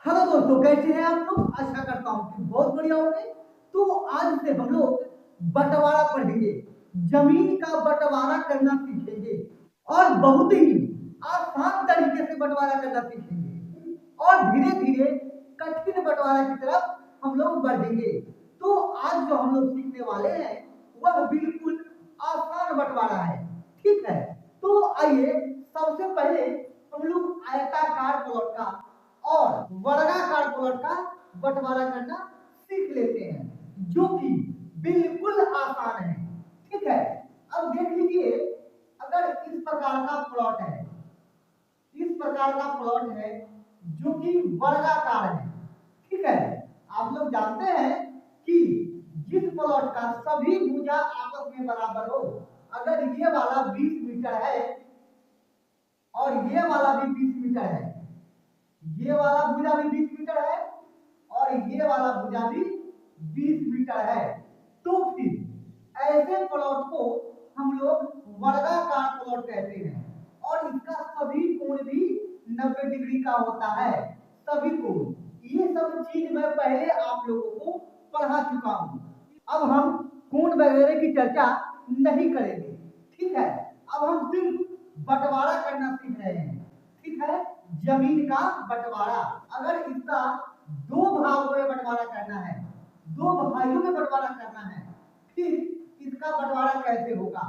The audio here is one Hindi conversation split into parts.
हेलो दोस्तों, कैसे हैं आप लोग। आशा करता हूँ कि बहुत बढ़िया होंगे। तो आज से हम लोग बंटवारा पढ़ेंगे, जमीन का बंटवारा करना सीखेंगे और बहुत ही आसान तरीके से बंटवारा करना सीखेंगे और धीरे धीरे कठिन बंटवारा की तरफ हम लोग बढ़ेंगे। तो आज जो हम लोग सीखने वाले हैं वह बिल्कुल आसान बंटवारा है। ठीक है, तो आइए सबसे पहले हम लोग आयताकार प्लॉट का और वर्गाकार प्लॉट का बंटवारा करना सीख लेते हैं, जो कि बिल्कुल आसान है। ठीक है, अब देख लीजिए, अगर इस प्रकार का प्लॉट है, इस प्रकार का प्लॉट है जो कि वर्गाकार है। ठीक है, आप लोग जानते हैं कि जिस प्लॉट का सभी भुजा आपस में बराबर हो, अगर ये वाला 20 मीटर है और ये वाला भी 20 मीटर है, ये वाला भुजा भी 20 मीटर है और ये वाला भुजा भी 20 मीटर है, तो फिर ऐसे प्लॉट को हम लोग वर्गाकार प्लॉट कहते हैं और इसका सभी कोण भी 90 डिग्री का होता है। सभी कोण, ये सब चीज मैं पहले आप लोगों को पढ़ा चुका हूं। अब हम कोण वगैरह की चर्चा नहीं करेंगे। ठीक है, अब हम सिर्फ बंटवारा करना सीख रहे हैं। ठीक है, जमीन का बंटवारा, अगर इसका दो भागों में बंटवारा करना है, दो भाइयों में बंटवारा करना है, फिर इसका बंटवारा कैसे होगा।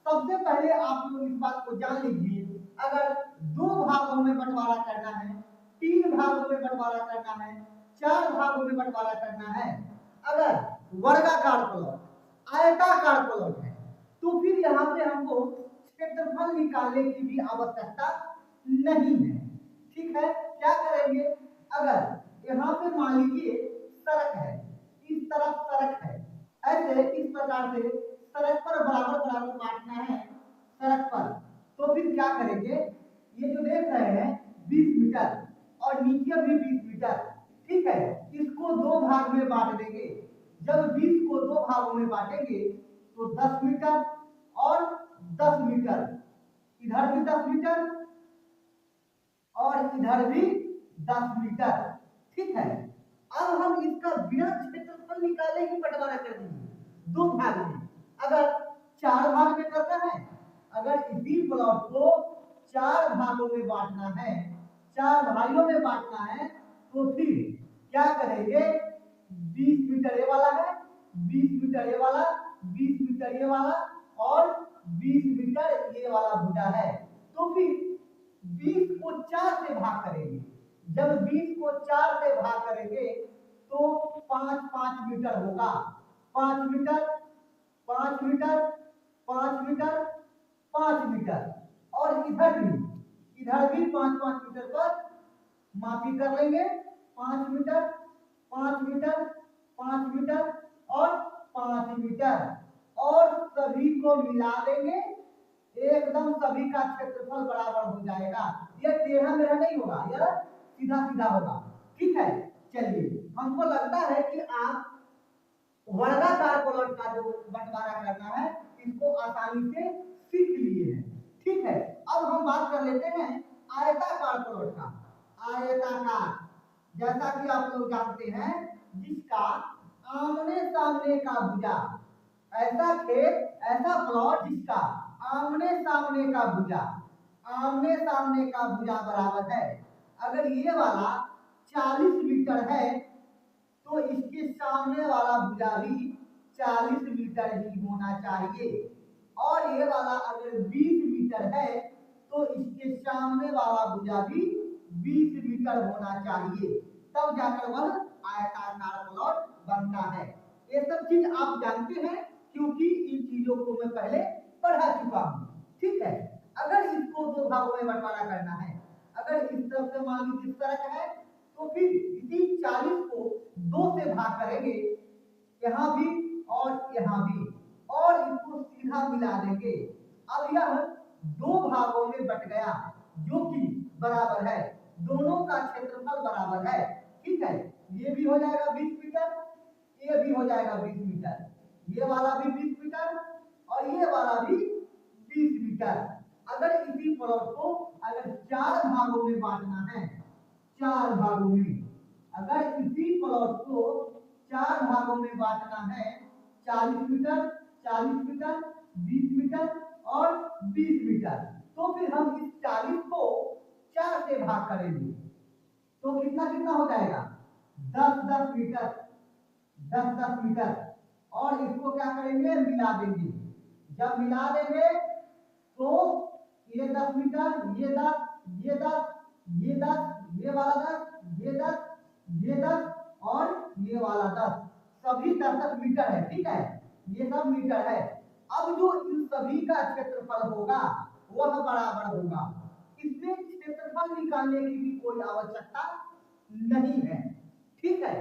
सबसे पहले आप लोग इस बात को जान लीजिए, अगर दो भागों में बंटवारा करना है, तीन भागों में बंटवारा करना है, चार भागों में बंटवारा करना है, अगर वर्गाकार प्लॉट आयताकार प्लॉट है, तो फिर यहाँ पे हमको क्षेत्रफल निकालने की भी आवश्यकता नहीं है। ठीक है, क्या करेंगे, अगर यहाँ पे मान लीजिए सड़क है, इस तरफ सड़क है, ऐसे इस प्रकार से सड़क पर बराबर बराबर बांटना है सड़क पर, तो फिर क्या करेंगे, ये जो देख रहे हैं 20 मीटर और नीचे भी 20 मीटर। ठीक है, इसको दो भाग में बांट देंगे। जब 20 को दो भागों में बांटेंगे तो 10 मीटर और 10 मीटर, इधर भी 10 मीटर और इधर भी 10 मीटर। ठीक है, अब हम इसका बिना क्षेत्रफल निकाले ही बंटवारा कर देंगे दो भाग में। अगर चार भाग में करना है, अगर इसी प्लॉट को चार भागों में बांटना है, चार भाइयों में बांटना है, तो फिर क्या करेंगे, 20 मीटर ये वाला है, 20 मीटर ये वाला, 20 मीटर ये वाला और 20 मीटर ये वाला भुजा है, तो फिर 20 को 4 से भाग करेंगे। जब 20 को 4 से भाग करेंगे तो 5-5 मीटर होगा। 5 मीटर, 5 मीटर, 5 मीटर, 5 मीटर और इधर भी 5-5 मीटर पर मापी कर लेंगे। 5 मीटर, 5 मीटर, 5 मीटर और 5 मीटर और सभी को मिला देंगे, एकदम सभी का क्षेत्रफल बराबर हो जाएगा। ये टेढ़ा मेढ़ा नहीं होगा, यह सीधा सीधा होगा। ठीक है, चलिए, हमको लगता है कि आप वर्गाकार प्लॉट का जो बंटवारा करना है इसको आसानी से सीख लिए हैं। ठीक है, अब हम बात कर लेते हैं आयताकार प्लॉट का। आयताकार, जैसा कि आप लोग जानते हैं, जिसका आमने सामने का भुजा, ऐसा खेत, ऐसा प्लॉट जिसका आमने सामने का भुजा, आमने सामने का भुजा बराबर है, अगर ये वाला 40 मीटर है तो इसके सामने वाला भुजा भी 40 मीटर ही होना चाहिए और ये वाला अगर 20 मीटर है तो इसके सामने वाला भुजा भी 20 मीटर होना चाहिए, तब जाकर वह आयताकार प्लॉट बनता है। ये सब चीज आप जानते हैं क्योंकि इन चीजों को मैं पहले पढ़ा चुका हूं। ठीक है, अगर इसको दो भागों में बंटवारा करना है, अगर इस तरफ से मान लीजिए सड़क है तो फिर इसी 40 को 2 से भाग करेंगे, यहाँ भी और यहाँ भी, और इसको सीधा मिला देंगे। अब यह दो भागों में बट गया जो कि बराबर है, दोनों का क्षेत्रफल बराबर है। ठीक है, ये भी हो जाएगा 20 मीटर, ये भी हो जाएगा 20 मीटर, ये वाला भी 20 मीटर और ये वाला भी 20 मीटर। अगर इसी प्लॉट को अगर चार भागों में बांटना है, चार भागों में, अगर इसी प्लॉट को 4 भागों में बांटना है, 40 मीटर, 40 मीटर, 20 मीटर और 20 मीटर, तो फिर हम इस 40 को 4 से भाग करेंगे तो कितना कितना हो जाएगा, 10-10 मीटर, 10-10 मीटर। और इसको क्या करेंगे, मिला देंगे। जब मिला देंगे तो ये 10 मीटर, ये 10, ये 10, ये 10, ये वाला 10, ये 10, ये 10 और ये वाला 10, सभी 10-10 मीटर है। ठीक है, ये सब मीटर है। अब जो इन सभी का क्षेत्रफल होगा वह बराबर होगा। इसमें क्षेत्रफल निकालने की भी कोई आवश्यकता नहीं है। ठीक है,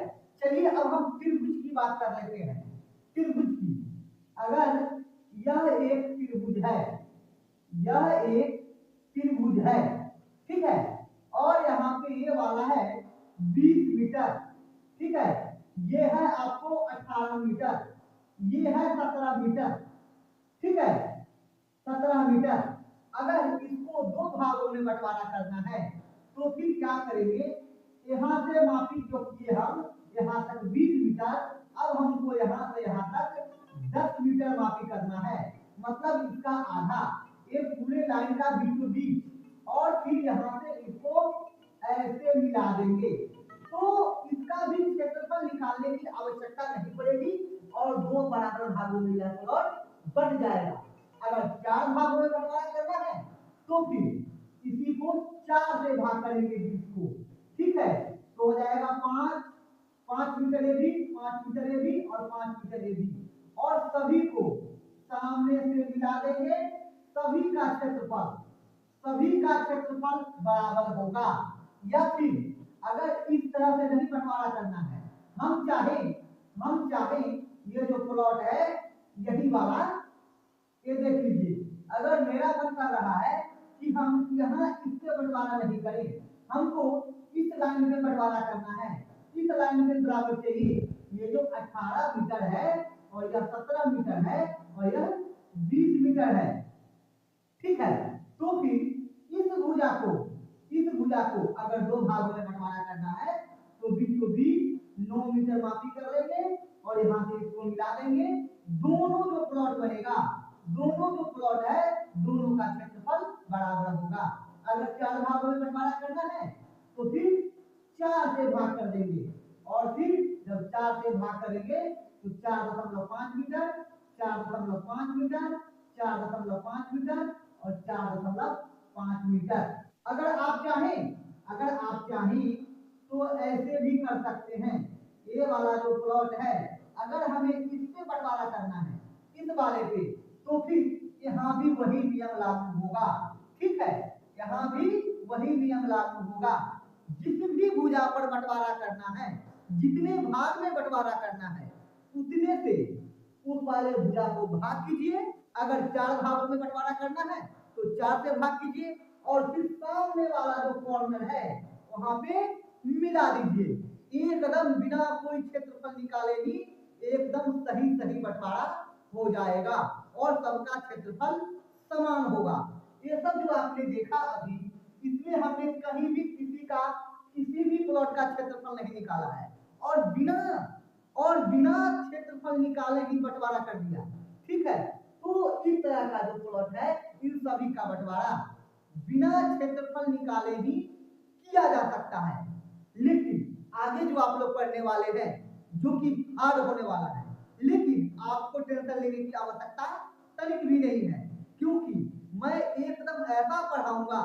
चलिए अब हम त्रिभुज की बात कर लेते हैं। त्रिभुज की, अगर यह एक त्रिभुज है, यह एक त्रिभुज है, ठीक है, और यहाँ पे ये वाला है 20 मीटर, ठीक है, ये है आपको 18 मीटर, ये है 17 मीटर, ठीक है, 17 मीटर। अगर इसको 2 भागों में बंटवारा करना है तो फिर क्या करेंगे, यहाँ से मापी जो किए हम, यहाँ तक 20 मीटर, अब हमको यहाँ से यहाँ तक 10 मीटर मापी करना है, मतलब इसका आधा, एक पूरे लाइन का बीचों बीच, और फिर यहाँ से इसको ऐसे मिला देंगे तो इसका भी क्षेत्रफल निकालने की आवश्यकता नहीं पड़ेगी और 2 बराबर भागों में यह प्लॉट बट जाएगा। अगर 4 भागों में बंटवारा करना है तो फिर इसी को 4 से भाग करेंगे 20 को, ठीक है, तो हो जाएगा 5 मीटर ये भी, 5 मीटर ये भी और 5 मीटर ये भी, और सभी को सामने से मिला देंगे। सभी का क्षेत्रफल, सभी का क्षेत्रफल बराबर होगा। या फिर अगर इस तरह से नहीं बंटवारा करना है, हम चाहें ये जो प्लॉट है यही वाला, ये देख लीजिए, अगर मेरा मन कर रहा है कि हम यहाँ इससे बंटवारा नहीं करें, हमको इस लाइन में बंटवारा करना है, इस लाइन में बराबर चाहिए, ये जो 18 मीटर है और यह 17 मीटर है और यह 20 मीटर है, ठीक है, तो फिर इस भुजा को अगर 2 भागों में बंटवारा करना है तो बीचों बीच 9 मीटर मापी कर लेंगे और यहाँ से इसको मिला देंगे। दोनों जो प्लॉट बनेगा, दोनों जो प्लॉट है, दोनों का क्षेत्रफल बराबर होगा। अगर 4 भागों में बंटवारा करना है तो फिर 4 से भाग कर देंगे, और फिर जब 4 से भाग करेंगे तो 4.5 मीटर, 4.5 मीटर, 4.5 मीटर और 4.5 मीटर। अगर आप चाहें तो ऐसे भी कर सकते हैं। ये वाला जो प्लॉट है, अगर हमें इससे बंटवारा करना है, इस वाले पे, तो फिर यहाँ भी वही नियम लागू होगा, ठीक है, यहाँ भी वही नियम लागू होगा। जिस भी भुजा पर बंटवारा करना है, जितने भाग में बंटवारा करना है, उतने से उस वाले भुजा को भाग कीजिए। अगर 4 भागों में बंटवारा करना है तो 4 से भाग कीजिए, और फिर सामने वाला जो कॉर्नर है वहां पे मिला दीजिए। एकदम बिना कोई क्षेत्रफल निकाले ही एकदम सही सही बंटवारा हो जाएगा और सबका क्षेत्रफल समान होगा। ये सब जो आपने देखा अभी, इसमें हमने कहीं भी किसी भी प्लॉट का क्षेत्रफल नहीं निकाला है और बिना क्षेत्रफल निकाले ही बंटवारा कर दिया, ठीक है। तो इस तरह का जो प्लॉट है, इन सभी का बंटवारा बिना क्षेत्रफल निकाले ही किया जा सकता है। लेकिन आगे जो आप लोग पढ़ने वाले हैं, जो कि हार्ड होने वाला है, लेकिन आपको टेंशन लेने की आवश्यकता तनिक भी नहीं है, क्योंकि मैं एकदम ऐसा पढ़ाऊंगा,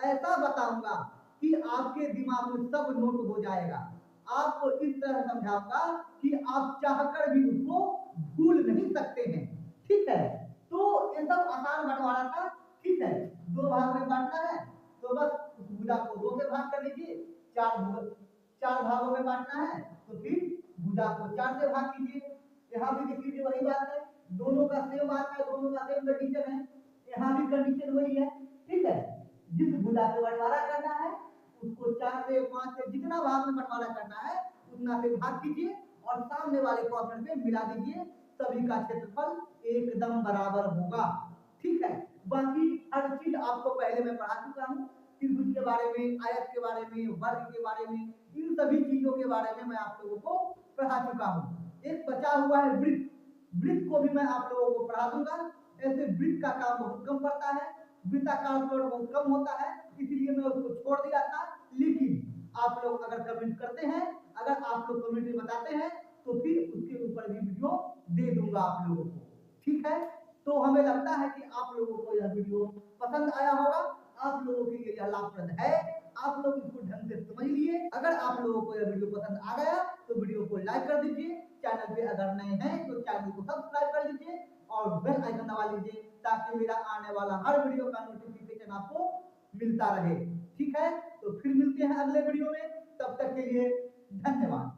ऐसा बताऊंगा कि आपके दिमाग में सब नोट हो जाएगा। आपको इस तरह समझाऊंगा कि आप चाहकर भी उसको भूल नहीं सकते हैं, ठीक है। तो ये सब आसान बंटवारा था, ठीक है। 2 भाग में बांटना है तो बस उस भुजा को 2 से भाग कर लीजिए। 4 भागों में बांटना है तो फिर भुजा को 4 से भाग कीजिए। यहाँ भी देख लीजिए वही बात है, दोनों का सेम बात है, दोनों का सेम कंडीशन है, यहाँ भी कंडीशन वही है, ठीक है। जिस भुजा को बंटवारा करना है उसको 4 से 5 से जितना भाग में बंटवारा करना है उतना से भाग कीजिए और सामने वाले कॉर्नर पे मिला दीजिए। सभी का क्षेत्रफल एकदम बराबर होगा, ठीक है। बाकी हर चीज आपको पहले मैं पढ़ा चुका हूँ, त्रिभुज के बारे में, आयत के बारे में, वर्ग के बारे में, इन सभी चीजों वीडियो के बारे में मैं आप लोगों को पढ़ा चुका हूँ। एक बचा हुआ है वृत्त, वृत्त को भी मैं आप लोगों को पढ़ा दूंगा। ऐसे वृत्त का काम बहुत कम पड़ता है, वृत्ताकार प्लॉट बहुत कम होता है, इसलिए मैं उसको छोड़ दिया था। लेकिन आप लोग अगर कमेंट करते हैं, अगर आप लोग कमेंट में बताते हैं, तो फिर उसके ऊपर भी वीडियो दे दूंगा आप लोगों को, ठीक है। तो हमें लगता है कि आप लोगों को यह वीडियो पसंद आया होगा, आप लोगों के लिए यह लाभप्रद है, आप लोग इसको ढंग से समझ लिए। अगर आप लोगों को यह वीडियो पसंद आ गया तो वीडियो को लाइक कर दीजिए, चैनल पे अगर नए हैं तो चैनल को सब्सक्राइब कर लीजिए और बेल आइकन दबा लीजिए, ताकि मेरा आने वाला हर वीडियो का नोटिफिकेशन आपको मिलता रहे, ठीक है। तो फिर मिलते हैं अगले वीडियो में, तब तक के लिए धन्यवाद।